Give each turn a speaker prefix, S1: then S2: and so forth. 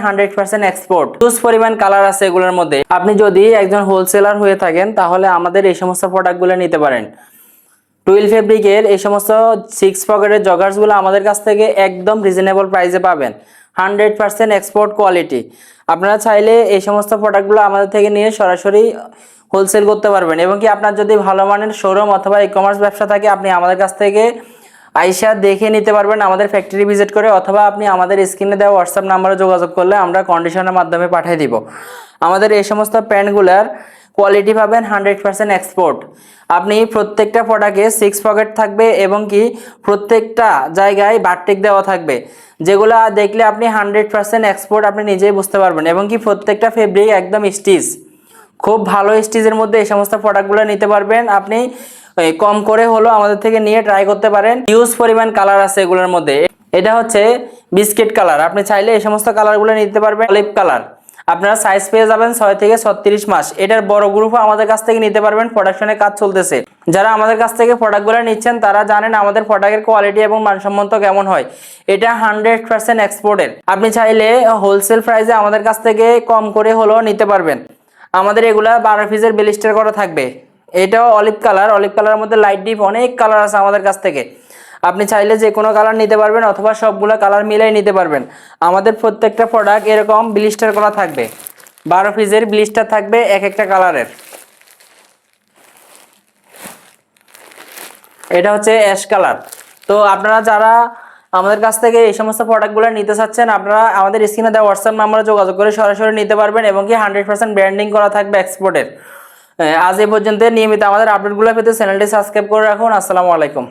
S1: 100% export. Huge পরিমাণ colour আছে এগুলোর মধ্যে। আপনি যদি একজন হোলসেলার হয়ে থাকেন তাহলে আমাদের এই সমস্ত প্রোডাক্টগুলো নিতে পারেন। টুইল ফেব্রিকের এই সমস্ত 6 পকেটের জগার্সগুলো আমাদের কাছ থেকে একদম রিজনেবল প্রাইসে পাবেন। 100% এক্সপোর্ট কোয়ালিটি। আপনারা চাইলে এই সমস্ত প্রোডাক্টগুলো আমাদের থেকে নিয়ে সরাসরি হোলসেল করতে পারবেন, এবং কি আপনার যদি ভালো মানের শোরুম অথবা ই-কমার্স ব্যবসা থাকে আপনি আমাদের কাছ থেকে আইসা দেখে নিতে পারবেন আমাদের ফ্যাক্টরি ভিজিট করে, অথবা আপনি আমাদের স্ক্রিনে দেওয়া হোয়াটসঅ্যাপ নাম্বারে যোগাযোগ করলে আমরা কন্ডিশনের মাধ্যমে পাঠিয়ে দিব। আমাদের এই সমস্ত প্যান্টগুলোর কোয়ালিটি পাবেন 100% এক্সপোর্ট। আপনি প্রত্যেকটা প্রোডাক্টে 6 পকেট থাকবে এবং কি প্রত্যেকটা জায়গায় বারটেক দেওয়া থাকবে, যেগুলো দেখলে আপনি 100% এক্সপোর্ট আপনি নিজেই বুঝতে পারবেন, এবং কি প্রত্যেকটা ফেব্রিক একদম স্টিচ, খুব ভালো স্টিচের মধ্যে এই সমস্ত প্রোডাক্টগুলো নিতে পারবেন। আপনি কম করে হলো আমাদের থেকে নিয়ে ট্রাই করতে পারেন। হিউজ পরিমাণ কালার আছে এগুলোর মধ্যে। এটা হচ্ছে বিস্কিট কালার, আপনি চাইলে এই সমস্ত কালারগুলো নিতে পারবেন। অলিভ কালার, আপনারা সাইজ পেয়ে যাবেন 6 থেকে 36 মাস। এটার বড় গ্রুপও আমাদের কাছ থেকে নিতে পারবেন, প্রোডাকশনের কাজ চলতেছে। যারা আমাদের কাছ থেকে প্রোডাক্টগুলো নিচ্ছেন তারা জানেন আমাদের প্রোডাক্টের কোয়ালিটি এবং মানসম্মত কেমন হয়। এটা 100% এক্সপোর্টের। আপনি চাইলে হোলসেল প্রাইসে আমাদের কাছ থেকে কম করে হলেও নিতে পারবেন। আমাদের এগুলা 12 পিসের ব্লিস্টার করা থাকবে। এটাও অলিভ কালার, অলিভ কালারের মধ্যে লাইট ডিপ অনেক কালার আছে আমাদের কাছ থেকে। আপনি চাইলে যে কোনো কালার নিতে পারবেন অথবা সবগুলো কালার মিলাই নিতে পারবেন। আমাদের প্রত্যেকটা প্রোডাক্ট এরকম ব্লিস্টার করা থাকবে, 12 পিসের ব্লিস্টার থাকবে এক একটা কালারের। এটা হচ্ছে অ্যাশ কালার। তো আপনারা যারা আমাদের কাছ থেকে এই সমস্ত প্রোডাক্টগুলো নিতে চাচ্ছেন আপনারা আমাদের স্ক্রিনে দেওয়া হোয়াটসঅ্যাপ নাম্বারে যোগাযোগ করে সরাসরি নিতে পারবেন, এবং কি 100% ব্র্যান্ডিং করা থাকবে এক্সপোর্টের। আজ এই পর্যন্ত। নিয়মিত আমাদের আপডেটগুলো পেতে চ্যানেলটি সাবস্ক্রাইব করে রাখুন। আসসালামু আলাইকুম।